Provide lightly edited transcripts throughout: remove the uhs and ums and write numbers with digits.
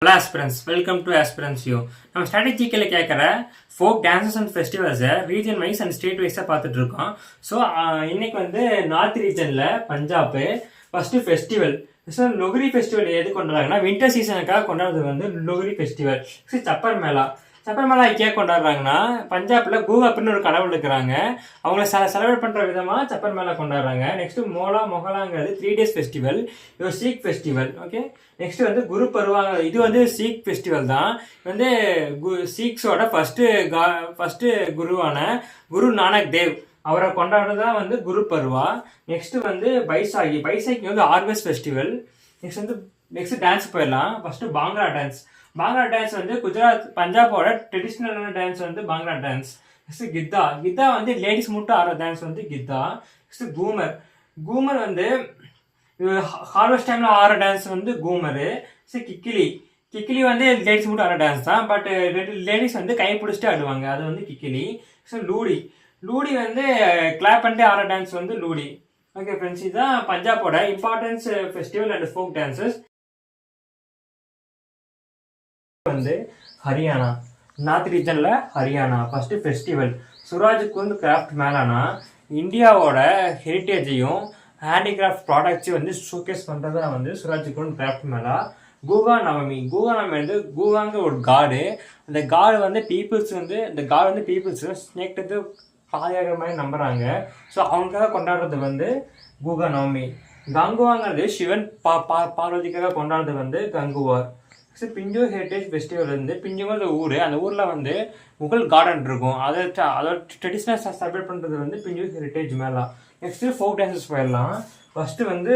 Hello aspirants, welcome to Aspirants U. நம்ம ஸ்ட்ராட்டஜிக்கலில் கேட்குற ஃபோக் டான்சஸ் அண்ட் ஃபெஸ்டிவல்ஸை ரீஜன் வைஸ் அண்ட் ஸ்டேட் வைஸாக பார்த்துட்டு இருக்கோம். ஸோ இன்னைக்கு வந்து நார்த் ரீஜனில் Punjab first festival. So Lohri festival எது கொண்டாடுறாங்கன்னா வின்டர் சீசனுக்காக கொண்டாடுறது வந்து லொஹரி ஃபெஸ்டிவல். ஸோ சப்பர் மேளா ஏன் கொண்டாடுறாங்கன்னா பஞ்சாப்ல கூவாப்னு ஒரு கடவுள் இருக்கிறாங்க, அவங்கள செலிப்ரேட் பண்ற விதமா சப்பர் மேளா கொண்டாடுறாங்க. நெக்ஸ்ட் மொஹலாங்கிறது 3 days ஃபெஸ்டிவல், இது சீக் ஃபெஸ்டிவல். ஓகே, நெக்ஸ்ட் வந்து குரு பருவா, இது வந்து சீக் ஃபெஸ்டிவல் தான். வந்து சீக்ஸோட ஃபர்ஸ்ட் குருவான குரு நானக் தேவ் அவரை கொண்டாடுறதுதான் வந்து குரு பருவா. நெக்ஸ்ட் வந்து பைசாகி வந்து ஹார்வெஸ்ட் ஃபெஸ்டிவல். நெக்ஸ்ட் டான்ஸ் போயிடலாம். ஃபர்ஸ்ட் பாங்க்ரா டான்ஸ் வந்து குஜராத் பஞ்சாபோட ட்ரெடிஷ்னலான டான்ஸ் வந்து பாங்க்ரா டான்ஸ். நெக்ஸ்ட் கித்தா வந்து லேடிஸ் மட்டும் ஆடுற டான்ஸ் வந்து கித்தா. நெக்ஸ்ட் கூமர் வந்து ஹார்வெஸ்ட் டைம்ல ஆடுற டான்ஸ் வந்து கூமரு. கிக்கிலி வந்து லேடிஸ் மட்டும் ஆடுற டான்ஸ் தான், பட் லேடிஸ் வந்து கை பிடிச்சிட்டு ஆடுவாங்க, அது வந்து கிக்கிலி. ஸோ லூடி வந்து கிளாப் பண்ணிட்டு ஆடுற டான்ஸ் வந்து லூடி. ஓகே ஃப்ரெண்ட்ஸ், இதுதான் பஞ்சாபோட importance festival and folk dances. வந்து ஹரியானா, நார்த் ரீஜன்ல Haryana first festival Suraj Kund craft மேளானா இந்தியாவோட ஹெரிட்டேஜையும் ஹேண்டிகிராஃப்ட் ப்ராடக்ட்ஸையும் வந்து ஷோகேஸ் பண்ணுறது தான் வந்து சுராஜ் குந்த் கிராஃப்ட் மேளா. கூகா நவமி வந்து கூகாங்க ஒரு காடு. அந்த காடு வந்து பீப்புள்ஸ் ஸ்னேக் வந்து பாதுகாக்கிற மாதிரி நம்புறாங்க. ஸோ அவங்களுக்காக கொண்டாடுறது வந்து கூகா நவமி. கங்குவாங்கிறது சிவன் பார்வதிக்காக கொண்டாடுறது வந்து கங்குவார். பிஞ்சு ஹெரிட்டேஜ் ஃபெஸ்டிவல் வந்து பிஞ்சுங்கிற ஊர், அந்த ஊரில் வந்து முகல் கார்டன் இருக்கும், அதோட ட்ரெடிஷ்னல் செலிப்ரேட் பண்ணுறது வந்து பிஞ்சு ஹெரிட்டேஜ் மேலா. நெக்ஸ்ட்டு ஃபோக் டான்சஸ் போயிடலாம். ஃபஸ்ட்டு வந்து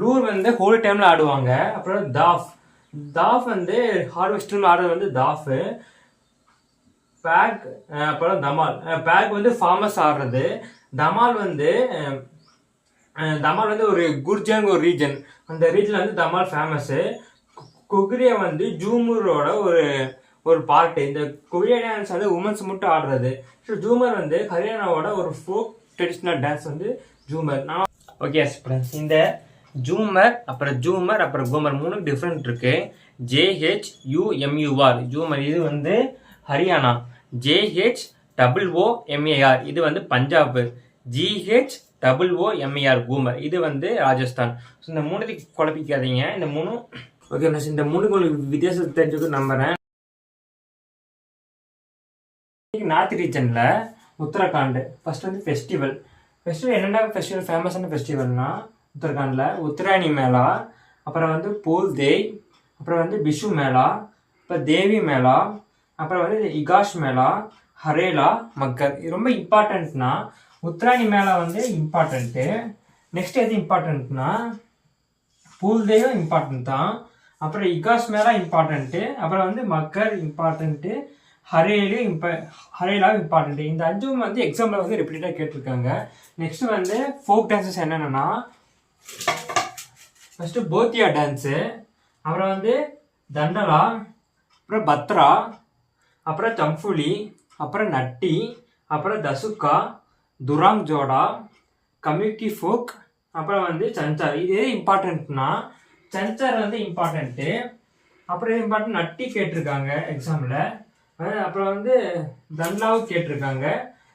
லூர் வந்து ஹோலி டைமில் ஆடுவாங்க. அப்புறம் தாஃப் வந்து ஹார்வெஸ்டில் ஆடுறது வந்து தாஃபு. பேக், அப்புறம் பேக் வந்து ஃபார்மஸ் ஆடுறது. தமால் வந்து ஒரு குர்ஜான் ஒரு ரீஜன், அந்த ரீஜன்ல வந்து தமால் ஃபேமஸு. குக்ரியா வந்து ஜூமரோட ஒரு பார்ட்டு. இந்த குக்ரியா டான்ஸ் வந்து உமன்ஸ் மட்டும் ஆடுறது. ஸோ ஜூமர் வந்து ஹரியானாவோட ஒரு ஃபோக் ட்ரெடிஷ்னல் டான்ஸ் வந்து ஜூமர். ஓகே ஃப்ரெண்ட்ஸ், இந்த ஜூமர் அப்புறம் கூமர் 3 டிஃப்ரெண்ட் இருக்கு. JHUMUR ஜூமர், இது வந்து ஹரியானா. JHOOMAR இது வந்து பஞ்சாப். GHOOMAR கூமர் இது வந்து ராஜஸ்தான். ஸோ இந்த 3 குழப்பிக்காதீங்க, இந்த 3. ஓகே, இந்த 3 வித்தியாசத்தை தெரிஞ்சது நம்புறேன். நார்த் ரீஜன்ல உத்தரகாண்ட் ஃபர்ஸ்ட் வந்து ஃபெஸ்டிவல் என்னென்ன ஃபெஸ்டிவல் ஃபேமஸான ஃபெஸ்டிவல்னா உத்தரகாண்ட்ல உத்தராயணி மேளா, அப்புறம் வந்து போல் தேய், அப்புறம் வந்து பிஷு மேளா, அப்புறம் தேவி மேளா, அப்புறம் வந்து இகாஷ் மேளா, ஹரேலா, மக்கர். இது ரொம்ப இம்பார்ட்டன்ட்னா உத்தராயணி மேளா வந்து இம்பார்ட்டன்ட்டு. நெக்ஸ்ட் எது இம்பார்ட்டன்ட்னா பூல்தேயும் இம்பார்ட்டன்ட் தான், அப்புறம் இகாஸ் மேளா இம்பார்ட்டன்ட்டு, அப்புறம் வந்து மக்கர் இம்பார்ட்டன்ட்டு, ஹரேலா இம்பார்ட்டன்ட்டு. இந்த 5 வந்து எக்ஸாம்பிள் வந்து ரிப்பீட்டடாக கேட்டிருக்காங்க. நெக்ஸ்ட் வந்து ஃபோக் டான்சஸ் என்னென்னா ஃபர்ஸ்ட் போத்தியா டான்ஸு, அப்புறம் வந்து தண்டலா, அப்புறம் பத்ரா, அப்புறம் சம்புலி, அப்புறம் நட்டி, அப்புறம் தசுக்கா, துராங் ஜோடா, கம்யூக்கி ஃபோக், அப்புறம் வந்து சஞ்சார். இது இம்பார்ட்டன்ட்னா சஞ்சார் வந்து இம்பார்ட்டன்ட்டு. அப்புறம் இம்பார்ட்டன்ட் நட்டி கேட்டிருக்காங்க எக்ஸாமில். அப்புறம் வந்து தண்டாவும் கேட்டிருக்காங்க,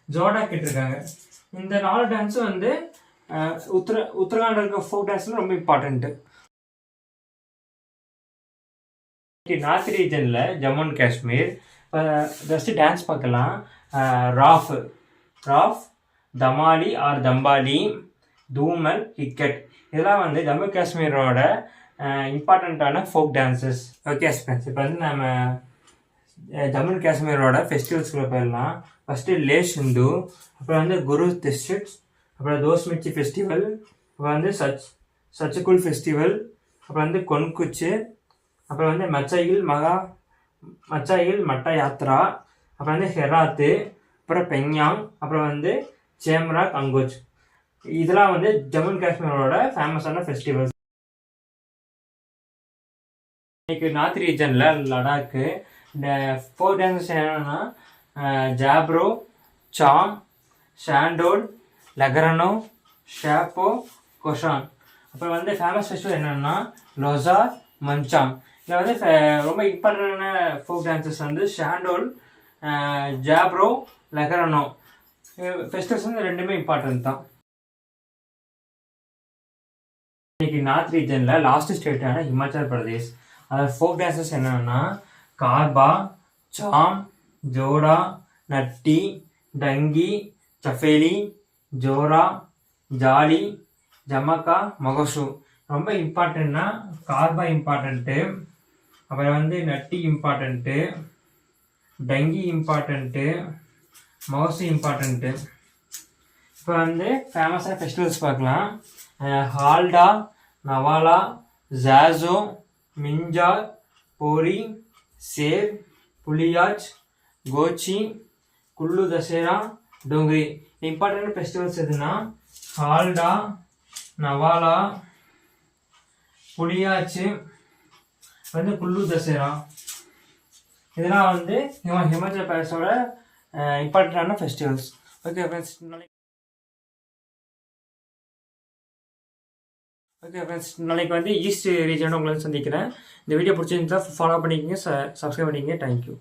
ஜோடா கேட்டிருக்காங்க. இந்த 4 டான்ஸும் வந்து உத்தரகாண்ட் இருக்க ஃபோக் டான்ஸில் ரொம்ப இம்பார்ட்டன்ட்டு. நார்த் ரீஜனில் Jammu and Kashmir just dance பார்க்கலாம். ராஃப், தமாலி ஆர் தம்பாலி, தூமல், ஹிக்கட், இதெல்லாம் வந்து ஜம்மு காஷ்மீரோட இம்பார்ட்டண்ட்டான ஃபோக் டான்சஸ். ஓகே ஃப்ரெண்ட்ஸ், இப்போ வந்து நம்ம ஜம்மு அண்ட் காஷ்மீரோட ஃபெஸ்டிவல்ஸ்குள்ளே போயிடலாம். ஃபஸ்ட்டு லே சிந்து, அப்புறம் வந்து குரு திஸ்டிக், அப்புறம் தோஸ்மிச்சி ஃபெஸ்டிவல், அப்புறம் வந்து சச்சுகுல் ஃபெஸ்டிவல், அப்புறம் வந்து கொன்குச்சு, அப்புறம் வந்து மச்சாயில் மட்டா யாத்ரா, அப்புறம் வந்து ஹெராத்து, அப்புறம் பெங்யாங், அப்புறம் வந்து சேம்ரா கங்கோச். இதெல்லாம் வந்து ஜம்மு அண்ட் காஷ்மீரோட ஃபேமஸான ஃபெஸ்டிவல்ஸ். இன்னைக்கு நார்த் ரீஜன்ல லடாக்கு இந்த ஃபோக் டான்சஸ் என்னன்னா ஜாப்ரோ, சாம், ஷாண்டோல், லக்ரனோ, ஷாப்போ, கொஷான். அப்புறம் வந்து ஃபேமஸ் ஃபெஸ்டிவல் என்னன்னா லொசா, மஞ்சாம். இதில் வந்து ரொம்ப இம்பார்ட்டண்டான ஃபோக் டான்சஸ் வந்து ஷாண்டோல், ஜாப்ரோ, லெகரனோ. ஃபெஸ்டிவல்ஸ் வந்து ரெண்டுமே இம்பார்ட்டன்ட் தான். இன்னைக்கு நார்த் ரீஜனில் லாஸ்ட் ஸ்டேட்டான ஹிமாச்சல் பிரதேஷ். அதில் ஃபோக் டான்சஸ் என்னென்னா கார்பா, சாம், ஜோடா, நட்டி, டங்கி, சஃபேலி, ஜோரா, ஜாலி, ஜமக்கா, மொகசு. ரொம்ப இம்பார்ட்டன்ட்னா கார்பா இம்பார்ட்டண்ட்டு, அப்புறம் வந்து நட்டி இம்பார்ட்டண்ட்டு, டங்கி இம்பார்ட்டண்ட்டு, மொகசு இம்பார்ட்டண்ட்டு. இப்போ வந்து ஃபேமஸான ஃபெஸ்டிவல்ஸ் பார்க்கலாம். ஹால்டா, நவாலா, ஜாசோ, மிஞ்சார், போரி, சேர், புலியாஜ், கோச்சி, குல்லு தசேரா, டோங்கரி. இம்பார்ட்டன்ட் ஃபெஸ்டிவல்ஸ் எதுனா ஹால்டா, நவாலா, புலியாச்சு, வந்து குல்லு தசேரா. இதெல்லாம் வந்து ஹிமாச்சல் பிரதேஷோட இம்பார்ட்டண்டான ஃபெஸ்டிவல்ஸ். ஓகே ஃப்ரெண்ட்ஸ், நாளைக்கு வந்து ஈஸ்ட் ரீஜனோட உங்களை சந்திக்கிறேன். இந்த வீடியோ பிடிச்சிருந்தா ஃபாலோ பண்ணிக்கங்க, சப்ஸ்கிரைப் பண்ணிக்கங்க. தேங்க்யூ.